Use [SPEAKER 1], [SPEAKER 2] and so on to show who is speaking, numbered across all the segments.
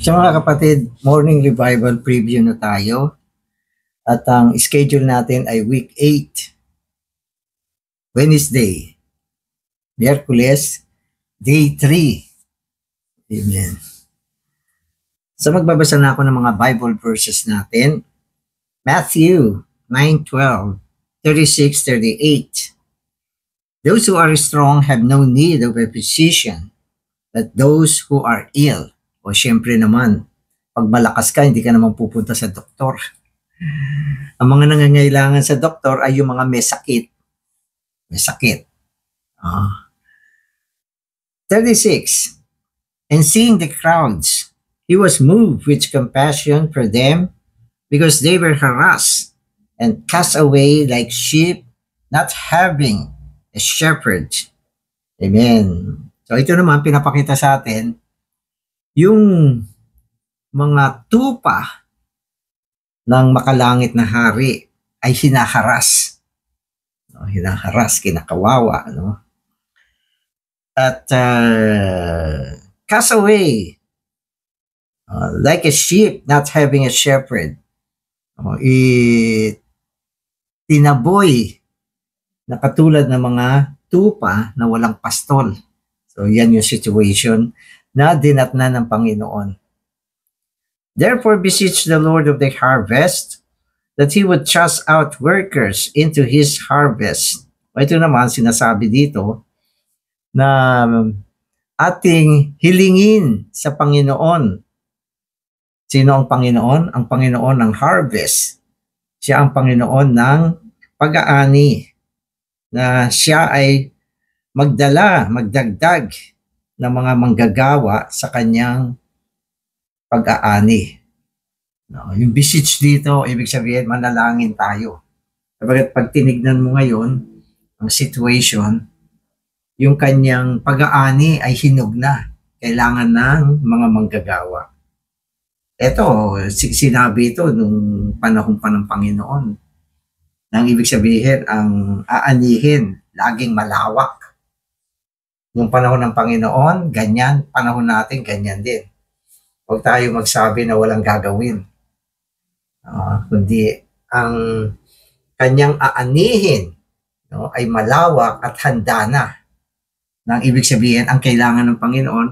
[SPEAKER 1] So mga kapatid, morning revival preview na tayo. At ang schedule natin ay week 8, Wednesday, Miyerkules, day 3. Amen. So magbabasa na ako ng mga Bible verses natin. Matthew 9:12, 36, 38. Those who are strong have no need of a physician, but those who are ill. O syempre naman, pag malakas ka, hindi ka naman pupunta sa doktor. Ang mga nangangailangan sa doktor ay yung mga may sakit. May sakit. 36. And seeing the crowds, he was moved with compassion for them because they were harassed and cast away like sheep, not having a shepherd. Amen. So ito naman, pinapakita sa atin, yung mga tupa ng makalangit na hari ay hinaharas. Hinaharas, kinakawawa. At cast away like a sheep not having a shepherd. Tinaboy na katulad ng mga tupa na walang pastol. So yan yung situation na dinatnan ng Panginoon. Therefore beseech the Lord of the harvest that He would thrust out workers into His harvest. Ito naman sinasabi dito na ating hilingin sa Panginoon. Sino ang Panginoon? Ang Panginoon ng harvest. Siya ang Panginoon ng pag-aani, na siya ay magdagdag ng mga manggagawa sa kanyang pag-aani. Yung beseech dito, ibig sabihin, manalangin tayo. Pag tinignan mo ngayon, ang situation, yung kanyang pag-aani ay hinog na. Kailangan ng mga manggagawa. Ito, sinabi ito nung panahon pa ng Panginoon. Nang ibig sabihin, ang aanihin, laging malawak. Yung panahon ng Panginoon, ganyan. Panahon natin, ganyan din. Huwag tayo magsabi na walang gagawin. Kundi ang kanyang aanihin ay malawak at handa na. Nang ibig sabihin, ang kailangan ng Panginoon,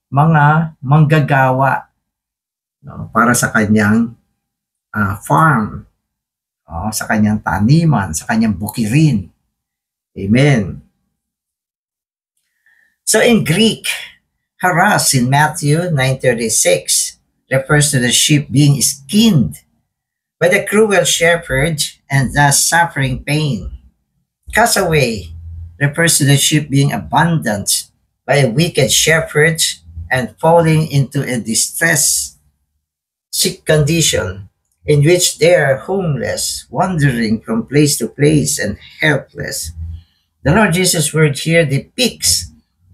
[SPEAKER 1] mga manggagawa para sa kanyang farm, sa kanyang taniman, sa kanyang bukirin. Amen. So in Greek, harass in Matthew 9:36 refers to the sheep being skinned by the cruel shepherd and thus suffering pain. Cast away refers to the sheep being abandoned by a wicked shepherd and falling into a distressed, sick condition in which they are homeless, wandering from place to place and helpless. The Lord Jesus' word here depicts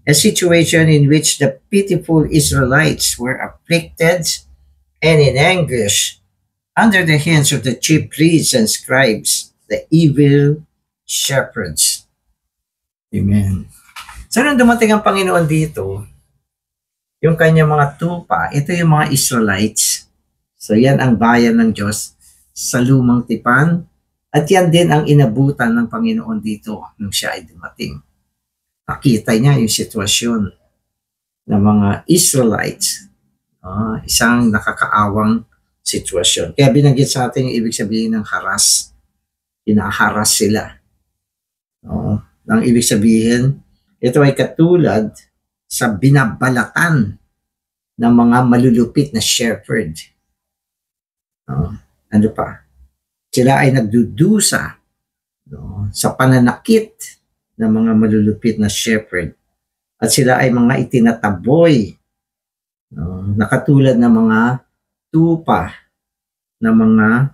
[SPEAKER 1] a situation in which the pitiful Israelites were afflicted and in anguish under the hands of the chief priests and scribes, the evil shepherds. Amen. So nung dumating ang Panginoon dito, yung kanyang mga tupa, ito yung mga Israelites. So yan ang bayan ng Diyos sa lumang tipan, at yan din ang inabutan ng Panginoon dito nung siya ay dumating. Nakita niya yung sitwasyon ng mga Israelites. Isang nakakaawang sitwasyon. Kaya binanggit sa atin yung ibig sabihin ng haras. Hinaharas sila. Ang ibig sabihin, ito ay katulad sa binabalatan ng mga malulupit na shepherd. Ano pa? Sila ay nagdudusa sa pananakit ng mga malulupit na shepherd. At sila ay mga itinataboy na katulad ng mga tupa na mga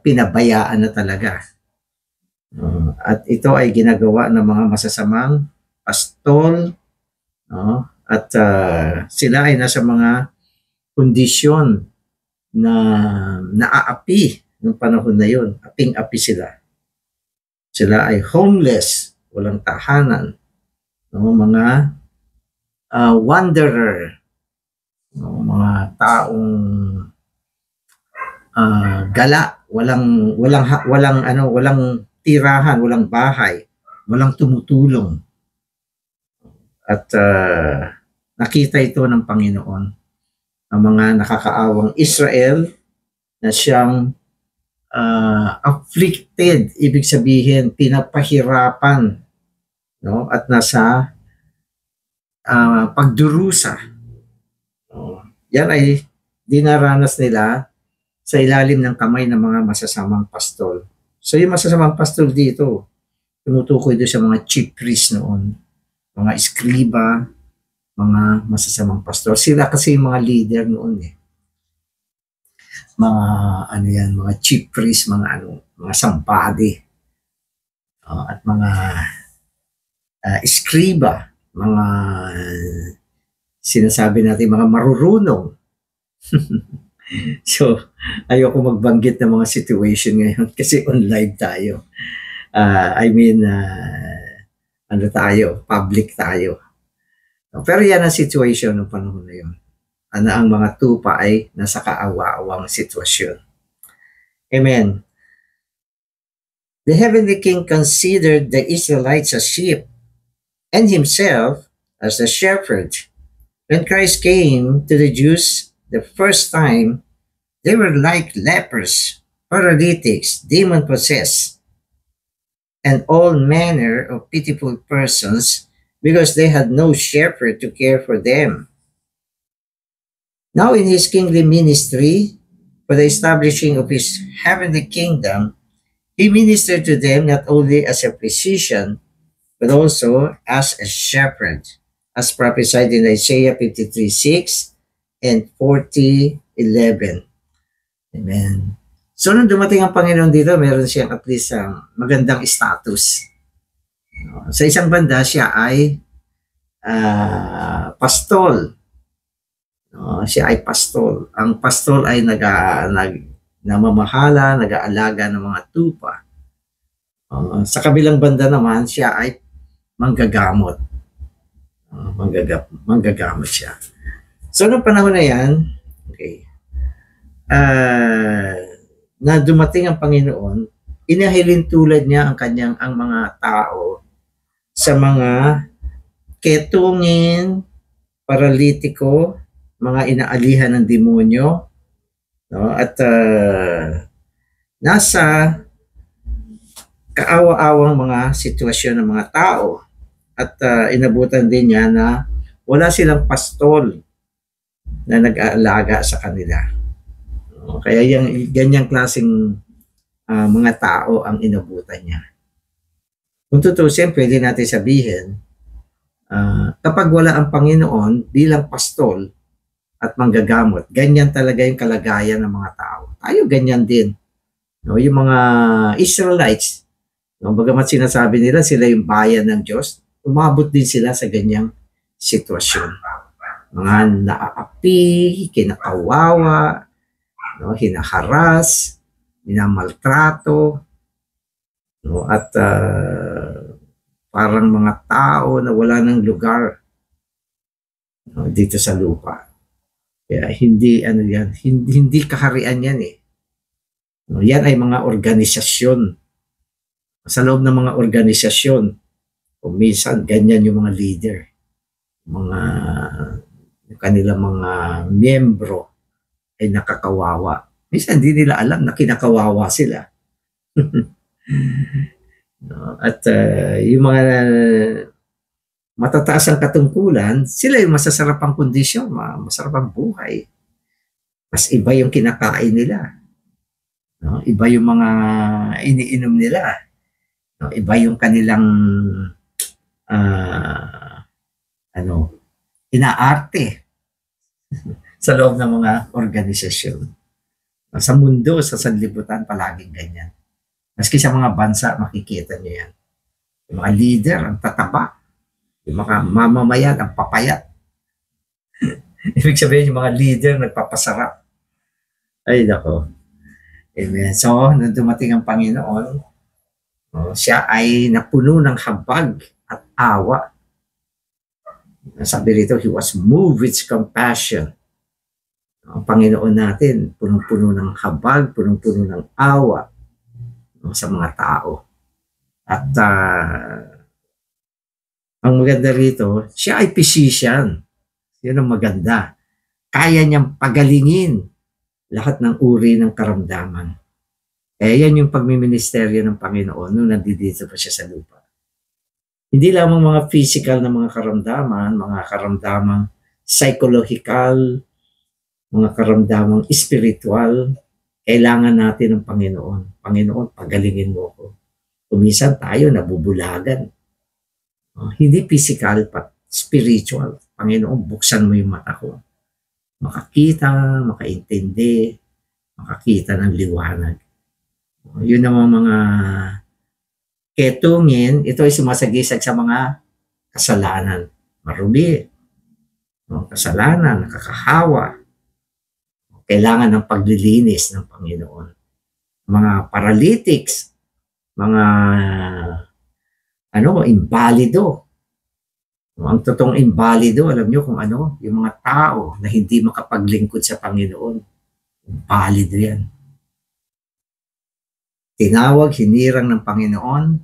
[SPEAKER 1] pinabayaan na talaga. At ito ay ginagawa ng mga masasamang pastol, at sila ay nasa mga kondisyon na naaapi ng panahon na yun. Aping-api sila. Sila ay homeless, walang tahanan, mga wanderer, no, mga taong gala, walang tirahan, walang bahay, walang tumutulong. At nakita ito ng Panginoon, ang mga nakakaawang Israel na siyang afflicted, ibig sabihin pinapahirapan, no, at nasa pagdurusa. Yan ay dinaranas nila sa ilalim ng kamay ng mga masasamang pastol. So yung masasamang pastol dito, tumutukoy doon sa mga chief priest noon, mga eskriba, mga masasamang pastol. Sila kasi yung mga leader noon eh. Mga ano yan, mga chief priest, mga sampadi, at mga eskriba, mga sinasabi natin mga marurunong. So, ayoko magbanggit ng mga situation ngayon kasi on live tayo. Ano tayo, public tayo. Pero yan ang situation ng panahon na yun. Ang mga tupa ay nasa kaawa-awang sitwasyon. Amen. The heavenly king considered the Israelites as sheep and himself as a shepherd. When Christ came to the Jews the first time, they were like lepers, paralytics, demon-possessed, and all manner of pitiful persons because they had no shepherd to care for them. Now in his kingly ministry, for the establishing of his heavenly kingdom, he ministered to them not only as a physician, but also as a shepherd, as prophesied in Isaiah 53:6 and 40:11. Amen. So nung dumating ang Panginoon dito, meron siyang at least magandang status. Sa isang banda, siya ay pastol. Siya ay pastol. Ang pastol ay namamahala, nag-aalaga ng mga tupa. Sa kabilang banda naman, siya ay manggagamot. Manggagamot siya. So, noong panahon na yan, okay, na dumating ang Panginoon, inahilin tulad niya ang mga tao sa mga ketungin, paralitiko, mga inaalihan ng demonyo, no? At nasa kaawa-awang mga sitwasyon ng mga tao. At inabutan din niya na wala silang pastol na nag-aalaga sa kanila. Kaya yung ganyang klaseng mga tao ang inabutan niya. Kung tutusin, pwede natin sabihin, kapag wala ang Panginoon bilang pastol at manggagamot, ganyan talaga yung kalagayan ng mga tao. Tayo ganyan din. No, yung mga Israelites, no, bagamat sinasabi nila sila yung bayan ng Diyos, umabot din sila sa ganyang sitwasyon. Mga naaapi, kinakawawa, no, hinaharas, minamaltrato, no, at parang mga tao na wala ng lugar, no, dito sa lupa. Kaya hindi kaharian yan eh. No, yan ay mga organisasyon. Sa loob ng mga organisasyon, o minsan ganyan yung mga leader, yung kanilang mga miyembro ay nakakawawa. Minsan hindi nila alam na kinakawawa sila. No, at yung mga matataas ang katungkulan, sila yung masasarap ang kondisyon, masarap ang buhay. Mas iba yung kinakain nila. No, iba yung mga iniinom nila. No, iba yung kanilang inaarte sa loob ng mga organisasyon. Sa mundo, sa sanlibutan, palaging ganyan. Maski sa mga bansa, makikita nyo yan. Yung mga leader, ang tataba. Yung mga mamamayan, ang papayat. Ibig sabihin, yung mga leader, nagpapasarap. Ay, nako. Amen. So, nung dumating ang Panginoon, siya ay napuno ng habag at awa. Sabi rito, he was moved with compassion Ang Panginoon natin, punong-puno ng habag, punong-puno ng awa sa mga tao. At ang maganda rito, siya ay physician. Yun ang maganda. Kaya niyang pagalingin lahat ng uri ng karamdaman. Yan yung pagmiministeryo ng Panginoon nung nandito pa siya sa lupa. Hindi lamang mga physical na mga karamdamang psychological, mga karamdamang spiritual, kailangan natin ng Panginoon. Panginoon, pagalingin mo ako. Kuminsan tayo nabubulagan. Hindi physical, but spiritual. Panginoon, buksan mo yung mata ko. Makakita, makaintindi, makakita ng liwanag. Yun naman mga ketungin, ito ay sumasagisag sa mga kasalanan. Marumi, kasalanan, nakakahawa. Kailangan ng paglilinis ng Panginoon. Mga paralytics, mga imbalido. Ang totoong imbalido, alam nyo kung ano? Yung mga tao na hindi makapaglingkod sa Panginoon. Imbalido yan. Tinawag, hinirang ng Panginoon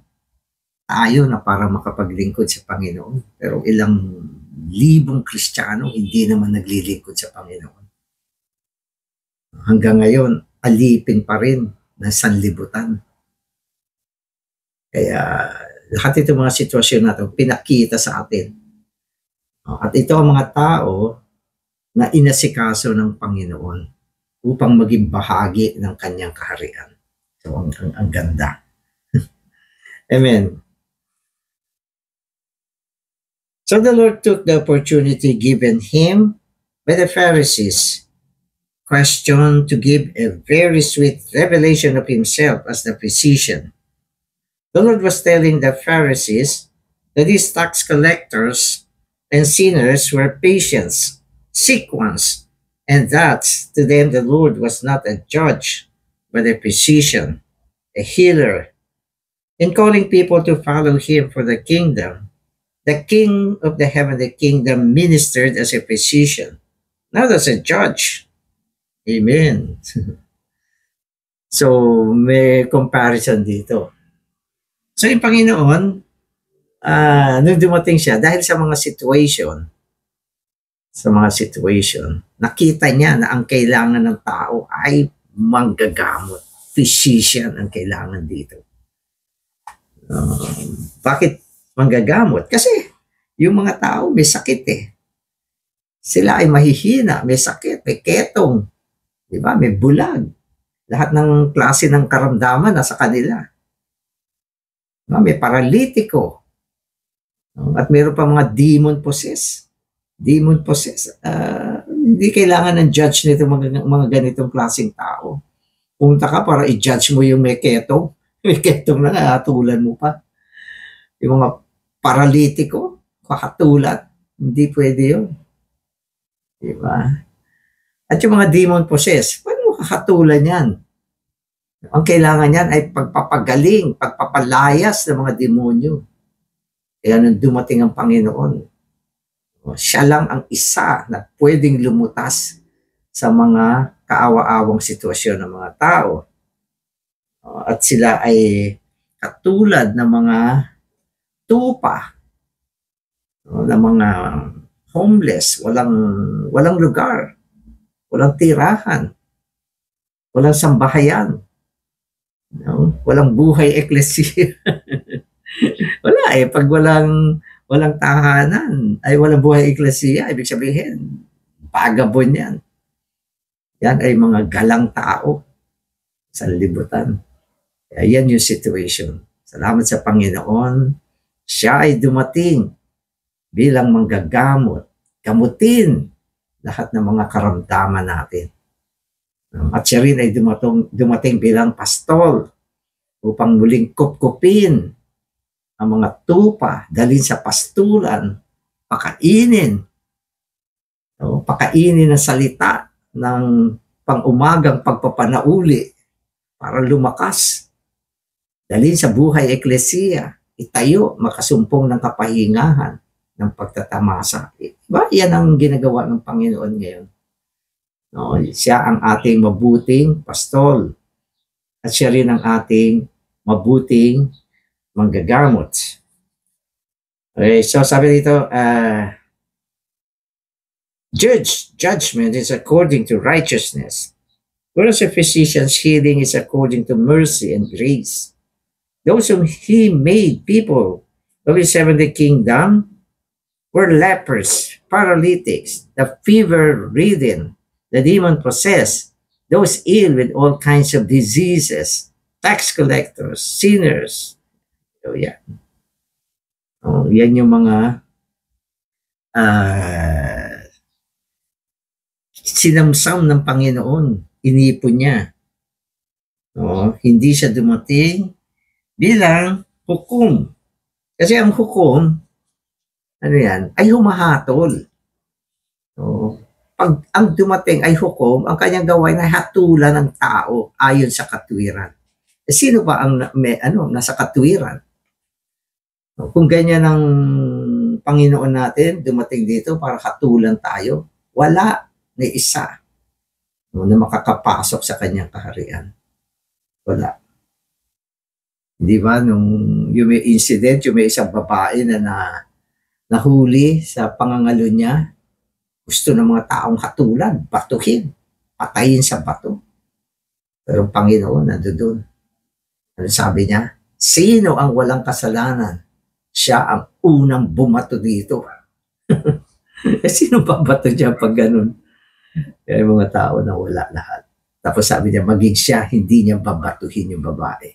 [SPEAKER 1] tayo na para makapaglingkod sa Panginoon. Pero ilang libong Kristiyano hindi naman naglilingkod sa Panginoon. Hanggang ngayon, alipin pa rin ng sanlibutan. Kaya lahat itong mga sitwasyon natin pinakita sa atin. At ito ang mga tao na inasikaso ng Panginoon upang maging bahagi ng kanyang kaharian. So, ang ganda. Amen. So the Lord took the opportunity given him by the Pharisees' question to give a very sweet revelation of himself as the physician. The Lord was telling the Pharisees that these tax collectors and sinners were patients, sick ones, and that to them the Lord was not a judge, but a physician, a healer. In calling people to follow him for the kingdom, the King of the heavenly kingdom ministered as a physician, not as a judge. Amen. So, may comparison dito. So, yung Panginoon, nung dumating siya, dahil sa mga situation, nakita niya na ang kailangan ng tao ay manggagamot. Physician ang kailangan dito. Bakit manggagamot? Kasi yung mga tao may sakit eh. Sila ay mahihina, may sakit, may ketong, di ba? May bulag. Lahat ng klase ng karamdaman nasa kanila. May paralitiko. At mayroon pa mga demon possessed. Hindi kailangan ng judge nito mga ganitong klaseng tao. Punta ka para i-judge mo yung may ketong. May ketong na nakatulan mo pa. Yung mga paralitiko, kakatulat. Hindi pwede yun. Diba? At yung mga demon possessed, paano mo kakatulan yan? Ang kailangan yan ay pagpapagaling, pagpapalayas ng mga demonyo. Kaya nung dumating ang Panginoon, siya lang ang isa na pwedeng lumutas sa mga kaawa-awang sitwasyon ng mga tao. At sila ay katulad ng mga tupa, ng mga homeless, walang lugar, walang tirahan, walang sambahayan, walang buhay eklesiya. Wala eh, pag walang tahanan, ay walang buhay eklesiya, ibig sabihin, vagabond yan. Yan ay mga galang tao sa libutan. Yan yung situation. Salamat sa Panginoon. Siya ay dumating bilang manggagamot, gamutin lahat ng mga karamdaman natin. At siya rin ay dumating bilang pastol upang muling kupkupin ang mga tupa, dalhin sa pastulan, pakainin ang salita ng pang-umagang pagpapanauli para lumakas. Dalhin sa buhay eklesiya, itayo, makasumpong ng kapahingahan ng pagtatamasa. Diba? Yan ang ginagawa ng Panginoon ngayon. No? Siya ang ating mabuting pastol. At siya rin ang ating mabuting manggagamot. Okay, so sabi dito, judgment is according to righteousness, whereas a physician's healing is according to mercy and grace. Those whom he made people of his heavenly kingdom were lepers, paralytics, the fever-ridden, the demon-possessed, those ill with all kinds of diseases, tax collectors, sinners. So, yan. Oh, yan yung mga sinamsam ng Panginoon. Inipon niya. Oh, hindi siya dumating bilang hukom. Kasi ang hukom, ano yan, ay humahatol. Oh, pag ang dumating ay hukom, ang kanyang gawain ay hatulan ng tao ayon sa katwiran. Sino ba ang nasa katwiran? Kung ganyan ang Panginoon natin, dumating dito para hatulan tayo, wala ni isa na makakapasok sa kanyang kaharian. Wala. Di ba? Nung yung may incident, yung may isang babae na nahuli sa pangangalo niya, gusto ng mga taong hatulan, batuhin, patayin sa bato. Pero ang Panginoon, nandoon. Ano sabi niya? Sino ang walang kasalanan? Siya ang unang bumato dito. Sino ba bato niya pag ganun? Kaya yung mga tao na wala lahat. Tapos sabi niya, maging siya, hindi niya babatuhin yung babae.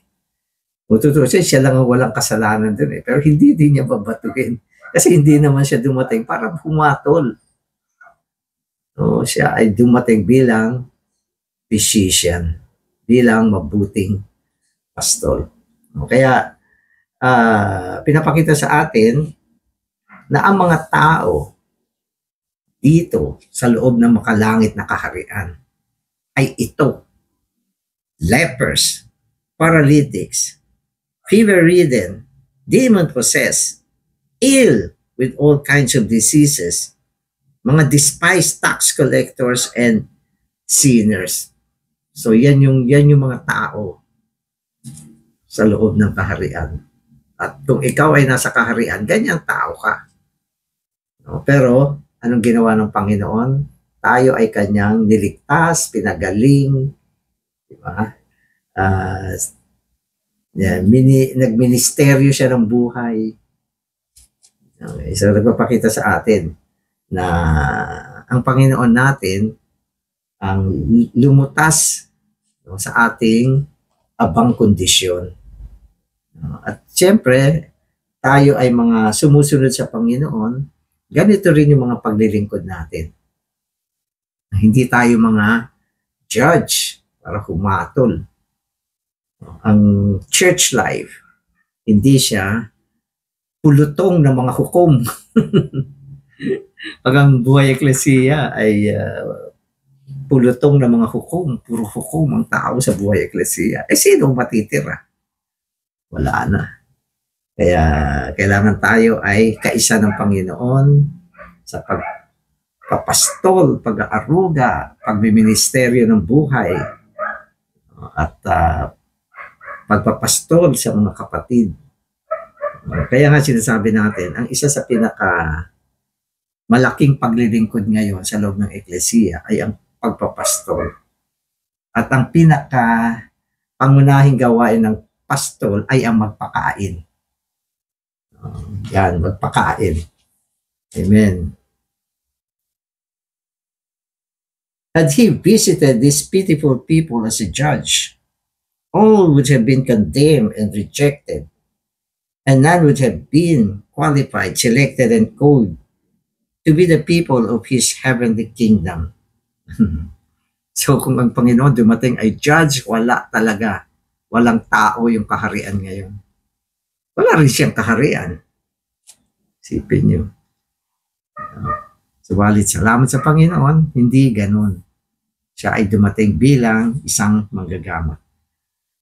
[SPEAKER 1] Tutusin, siya lang ang walang kasalanan dun eh. Pero hindi din niya babatuhin. Kasi hindi naman siya dumating para humatol. No, siya ay dumating bilang physician, bilang mabuting pastol. Kaya pinapakita sa atin na ang mga tao dito sa loob ng makalangit na kaharian ay ito: lepers, paralytics, fever-ridden, demon-possessed, ill with all kinds of diseases, mga despised tax collectors and sinners. So yan yung mga tao sa loob ng kaharian. At kung ikaw ay nasa kaharian, ganyang tao ka. No? Pero anong ginawa ng Panginoon? Tayo ay kanyang niligtas, pinagaling, di ba? Nagministeryo siya ng buhay. Okay, so nagpapakita sa atin na ang Panginoon natin ang lumutas sa ating abang kondisyon. At siyempre, tayo ay mga sumusunod sa Panginoon, ganito rin yung mga paglilingkod natin. Hindi tayo mga judge para humatol. Ang church life, hindi siya pulutong ng mga hukom. Pag ang buhay eklesiya ay pulutong ng mga hukom, puro hukom ang tao sa buhay eklesiya, sino matitira? Wala na. Kaya kailangan tayo ay kaisa ng Panginoon sa pagpapastol, pag-aaruga, pagmiministeryo ng buhay, at pagpapastol sa mga kapatid. Kaya nga sinasabi natin, ang isa sa malaking paglilingkod ngayon sa loob ng eklesiya ay ang pagpapastol. At ang pangunahing gawain ng pastol ay ang magpakain. Yan, magpakain. Amen. Had he visited these pitiful people as a judge, all would have been condemned and rejected, and none would have been qualified, selected, and called to be the people of His heavenly kingdom. So kung ang Panginoon dumating ay judge, wala talaga. Walang tao yung kaharian ngayon. Wala rin siyang kaharian. Isipin nyo. Subalit, salamat sa Panginoon, hindi ganun. Siya ay dumating bilang isang manggagamot.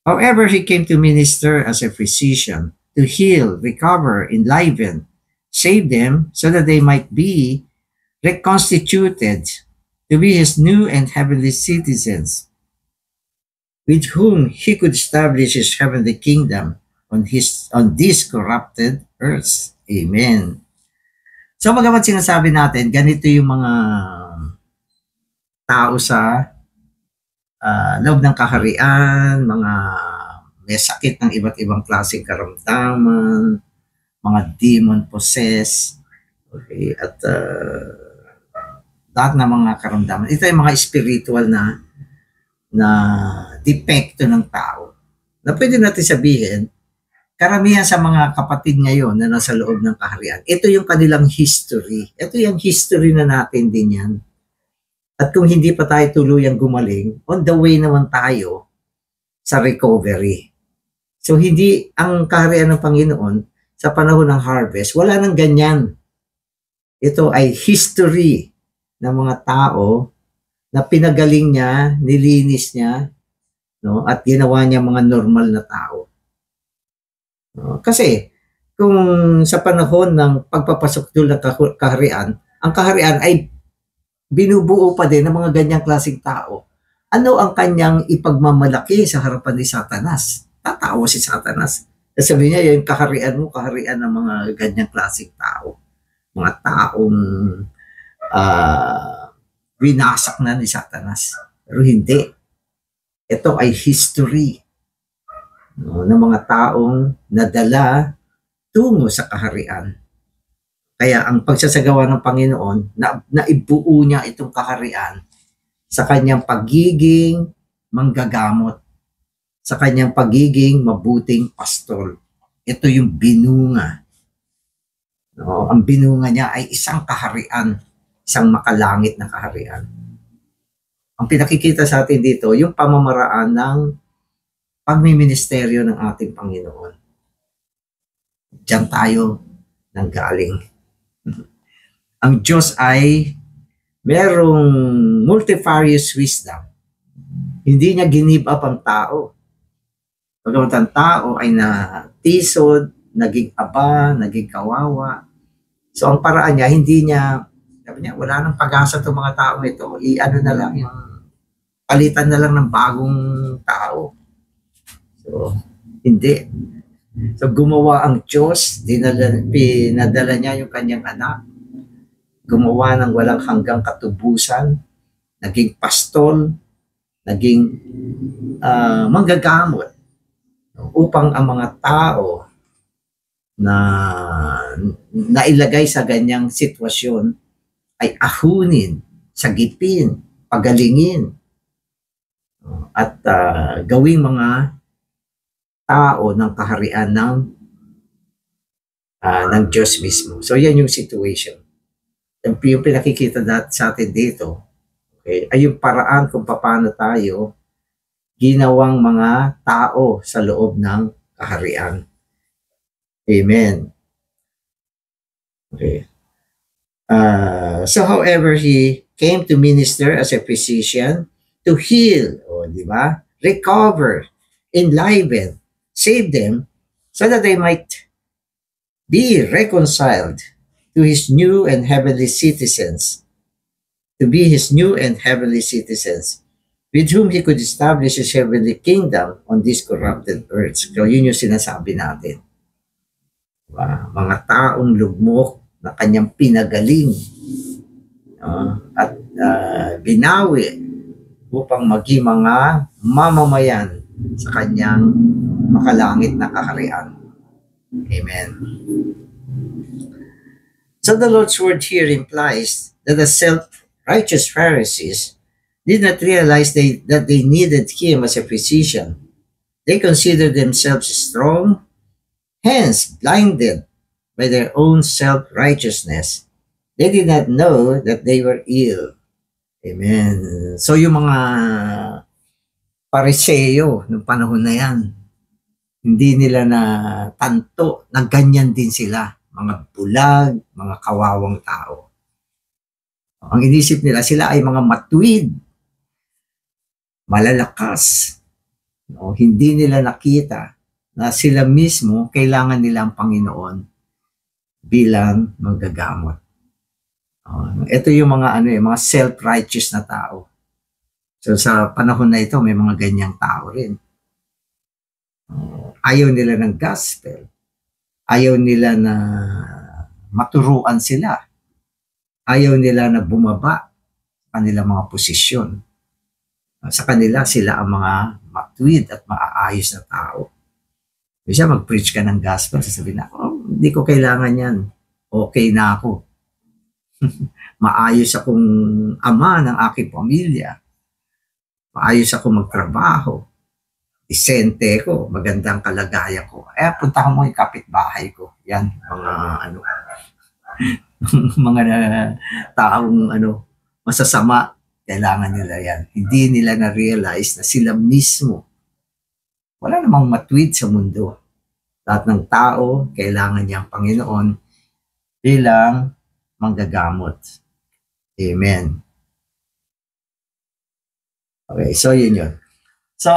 [SPEAKER 1] However, He came to minister as a physician, to heal, recover, enliven, save them so that they might be reconstituted to be his new and heavenly citizens, with whom he could establish his heavenly kingdom on this corrupted earth. Amen. So bagamat sinasabi natin, ganito yung mga tao sa loob ng kaharian, mga may sakit ng iba't ibang klaseng karamdaman, mga demon possessed, okay, at lahat ng mga karamdaman. Ito ay mga spiritual na depekto ng tao. Na pwede natin sabihin, karamihan sa mga kapatid ngayon na nasa loob ng kaharian, ito yung kanilang history. Ito yung history na natin din yan. At kung hindi pa tayo tuluyang gumaling, on the way naman tayo sa recovery. So hindi ang kaharian ng Panginoon sa panahon ng harvest, wala nang ganyan. Ito ay history ng mga tao na pinagaling niya, nilinis niya, no, at ginawa niya mga normal na tao. No? Kasi kung sa panahon ng pagpapasok doon ng kaharian, ang kaharian ay binubuo pa din ng mga ganyang klaseng tao. Ano ang kanyang ipagmamalaki sa harapan ni Satanas? Tatawa si Satanas. Sabi niya, yung kaharian mo, kaharian ng mga ganyang klaseng tao. Mga taong winasak na ni Satanas. Pero hindi. Ito ay history, no, ng mga taong nadala tungo sa kaharian. Kaya ang pagsasagawa ng Panginoon, naibuo niya itong kaharian sa kanyang pagiging manggagamot, sa kanyang pagiging mabuting pastol. Ito yung binunga. No, ang binunga niya ay isang kaharian, isang makalangit na kaharian. Ang pinakikita sa atin dito, yung pamamaraan ng pagmiministeryo ng ating Panginoon. Diyan tayo nanggaling. Ang Diyos ay merong multifarious wisdom. Hindi niya give up ang tao. Pagkamat ang tao ay natisod, naging aba, naging kawawa. So ang paraan niya, hindi niya, sabi niya, wala nang pag-asa itong mga taong ito. I-ano na lang, yung palitan na lang ng bagong tao. So, hindi. So gumawa ang Diyos, pinadala niya yung kanyang anak, gumawa ng walang hanggang katubusan, naging pastol, naging manggagamot upang ang mga tao na nailagay sa ganyang sitwasyon ay ahunin, sagipin, pagalingin, at gawing mga tao ng kaharian ng Diyos mismo. So yan yung situation. Yung pinakikita sa atin dito, okay, ay yung paraan kung paano tayo ginawang mga tao sa loob ng kaharian. Amen. Okay. So however, he came to minister as a physician to heal, di ba? Recover, enliven, save them so that they might be reconciled to his new and heavenly citizens, to be his new and heavenly citizens, with whom he could establish his heavenly kingdom on this corrupted earth. So yun yung sinasabi natin. Mga taong lugmok na kanyang pinagaling at binawi upang maging mga mamamayan sa kanyang makalangit na kaharian. Amen. So the Lord's word here implies that the self-righteous Pharisees did not realize that they needed him as a physician. They considered themselves strong, hence blinded by their own self-righteousness. They did not know that they were ill. Amen. So yung mga Pariseo ng panahon na yan, hindi nila na tanto na ganyan din sila, mga bulag, mga kawawang tao. Ang inisip nila, sila ay mga matuwid, malalakas. No, hindi nila nakita na sila mismo kailangan nila ang Panginoon bilang manggagamot. Ito yung mga mga self-righteous na tao. So sa panahon na ito, may mga ganyang tao rin. Ayaw nila ng gospel. Ayaw nila na maturuan sila. Ayaw nila na bumaba sa kanilang mga posisyon. Sa kanila, sila ang mga matuwid at maaayos na tao. Kasi mag-preach ka ng gospel, sasabihin na, hindi ko kailangan yan. Okay na ako. Maayos akong ama ng aking pamilya. Maayos ako magtrabaho. Isente ko, magandang kalagayan ko. Puntahan mo yung kapitbahay ko. Yan, mga mga taong masasama, kailangan nila yan. Hindi nila na-realize na sila mismo, wala namang matwid sa mundo. Lahat ng tao, kailangan niyang Panginoon bilang manggagamot. Amen. Okay, so yun. So,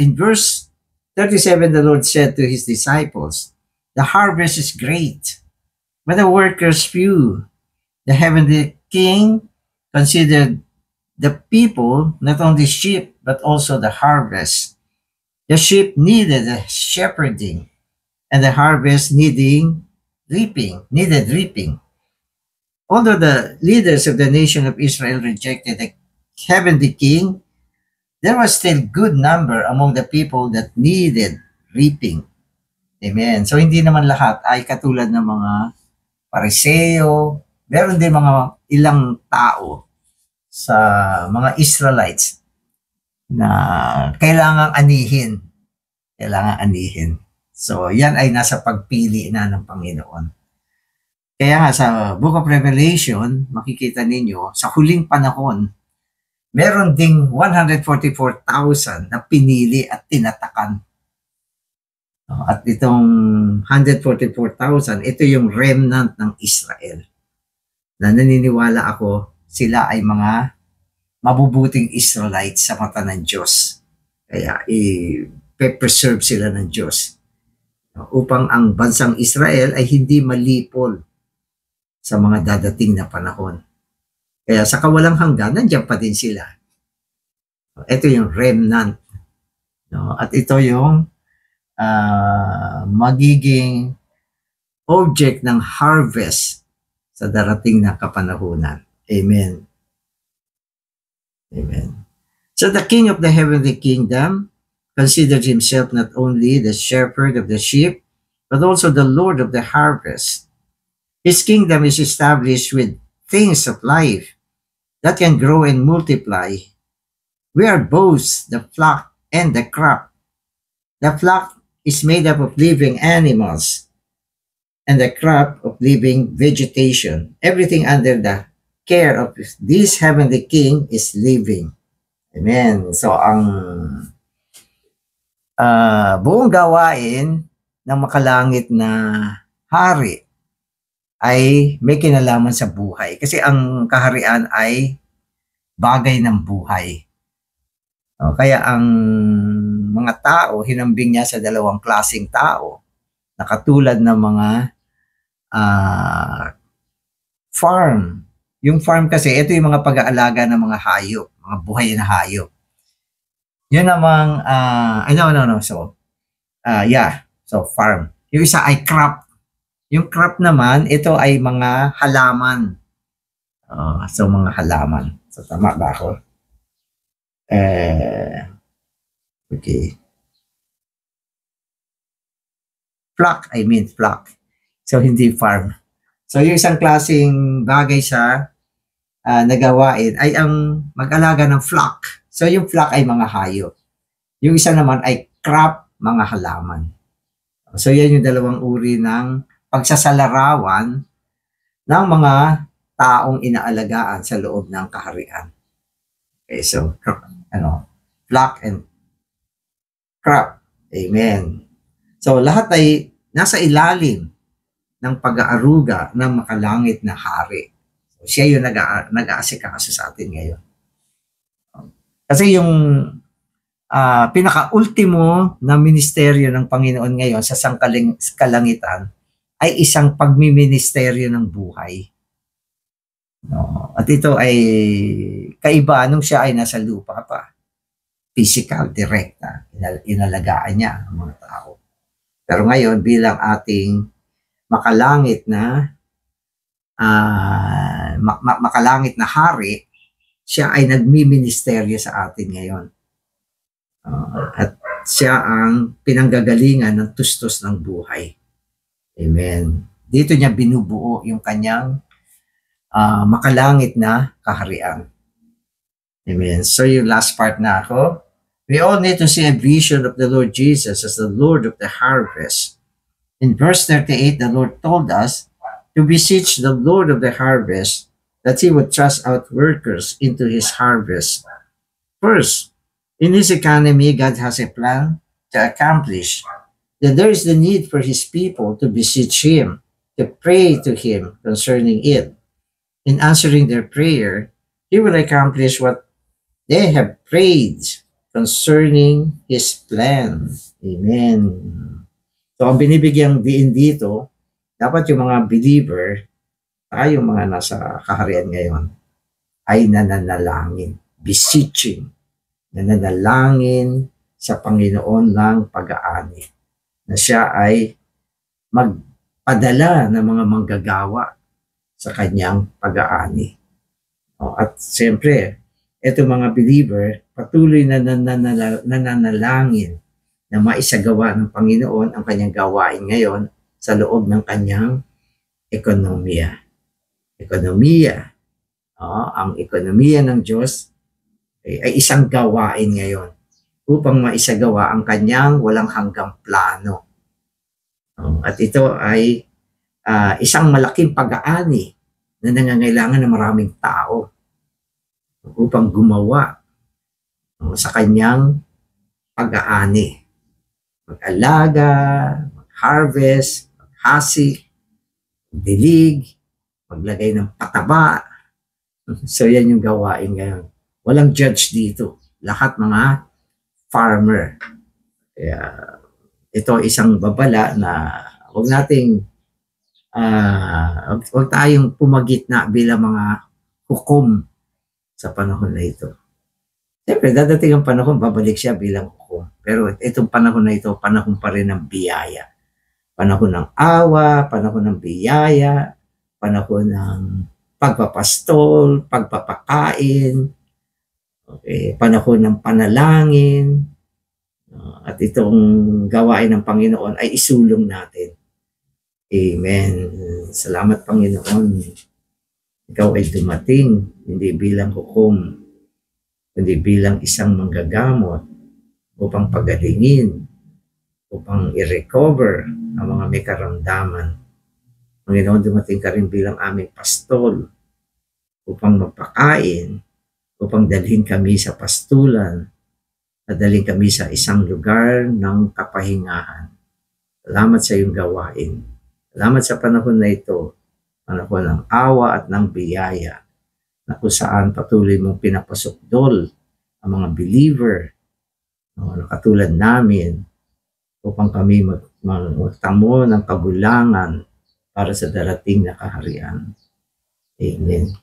[SPEAKER 1] in verse 37, the Lord said to his disciples, "The harvest is great, but the workers few. The heavenly King considered the people not only sheep, but also the harvest. The sheep needed shepherding, and the harvest needed reaping. Although the leaders of the nation of Israel rejected the heavenly King, there was still good number among the people that needed reaping." Amen. So hindi naman lahat ay katulad ng mga Pariseo. Meron din mga ilang tao sa mga Israelites na kailangang anihin. So yan ay nasa pagpili na ng Panginoon. Kaya nga sa Book of Revelation, makikita ninyo, sa huling panahon, meron ding 144,000 na pinili at tinatakan. At itong 144,000, ito yung remnant ng Israel. Na naniniwala ako, sila ay mga mabubuting Israelites sa mata ng Diyos. Kaya i-preserve sila ng Diyos. Upang ang bansang Israel ay hindi malipol sa mga dadating na panahon. Kaya sa kawalang hanggan, nandiyan pa din sila. Ito yung remnant. At ito yung magiging object ng harvest sa darating na kapanahunan. Amen. So the King of the heavenly kingdom considered himself not only the shepherd of the sheep, but also the Lord of the harvest. His kingdom is established with things of life that can grow and multiply. We are both the flock and the crop. The flock is made up of living animals, and the crop of living vegetation. Everything under the care of this heavenly King is living. Amen. So ang buong gawain ng makalangit na hari ay may kinalaman sa buhay. Kasi ang kaharian ay bagay ng buhay. Kaya ang mga tao, hinambing niya sa dalawang klaseng tao na katulad ng mga farm. Yung farm kasi, ito yung mga pag-aalaga ng mga hayop, mga buhay na hayop. Yun namang, So, farm. Yung isa ay crop. Yung crop naman, ito ay mga halaman. So, mga halaman. So, tama ba ako? Okay. Flock. So, hindi farm. So, yung isang klaseng bagay sa nagawain ay ang mag-alaga ng flock. So, yung flock ay mga hayop. Yung isa naman ay crop, mga halaman. So, yan yung dalawang uri ng pagsasalarawan ng mga taong inaalagaan sa loob ng kaharian. Okay, so, flock and crop. Amen. So, lahat ay nasa ilalim ng pag-aaruga ng makalangit na hari. So, siya yung nag-aasikaso sa atin ngayon. Kasi yung pinaka-ultimo na ministeryo ng Panginoon ngayon sa kalangitan ay isang pagmiministeryo ng buhay. No? At ito ay kaiba nung siya ay nasa lupa pa. Physical, direkta. Inalagaan niya ang mga tao. Pero ngayon, bilang ating makalangit na makalangit na hari, siya ay nagmi-ministeryo sa atin ngayon. At siya ang pinanggagalingan ng tustos ng buhay. Amen. Dito niya binubuo yung kanyang makalangit na kaharian. Amen. So yung last part na ako, we all need to see a vision of the Lord Jesus as the Lord of the harvest. In verse 38, the Lord told us to beseech the Lord of the harvest that he would thrust out workers into his harvest. First, in his economy, God has a plan to accomplish. Then there is the need for his people to beseech him, to pray to him concerning it. In answering their prayer, he will accomplish what they have prayed concerning his plan. Amen. So, ang binibigyang diin dito, dapat yung mga believer, tayong mga nasa kaharian ngayon, ay nananalangin, beseeching, nananalangin sa Panginoon ng pag-aani, na siya ay magpadala ng mga manggagawa sa kanyang pag-aani. At siyempre, itong mga believer, patuloy na nananalangin na maisagawa ng Panginoon ang kanyang gawain ngayon sa loob ng kanyang ekonomiya. Ekonomiya. Ang ekonomiya ng Diyos ay isang gawain ngayon upang maisagawa ang kanyang walang hanggang plano. At ito ay isang malaking pag-aani na nangangailangan ng maraming tao upang gumawa sa kanyang pag-aani. Mag-alaga, mag-harvest, maghasik, magdilig, maglagay ng pataba. So yan yung gawain ngayon. Walang judge dito. Lahat mga farmer. Kaya ito isang babala na huwag nating huwag tayong pumagitna bilang mga hukom sa panahon na ito. Siyempre, dadating ang panahon, babalik siya bilang hukom. Pero itong panahon na ito, panahon pa rin ng biyaya. Panahon ng awa, panahon ng biyaya, panahon ng pagpapastol, pagpapakain, okay, panahon ng panalangin, at itong gawain ng Panginoon ay isulong natin. Amen. Salamat, Panginoon. Ikaw ay dumating, hindi bilang hukom, kundi bilang isang manggagamot upang pagalingin, upang i-recover ang mga may karamdaman. Panginoon, dumating ka rin bilang aming pastol upang magpakain, upang dalhin kami sa pastulan, at dalhin kami sa isang lugar ng kapahingahan. Salamat sa iyong gawain. Salamat sa panahon na ito, panahon ng awa at ng biyaya, na kung saan patuloy mong pinapasukdol ang mga believer na katulad namin upang kami magtamo ng kagulangan para sa darating na kaharian. Amen.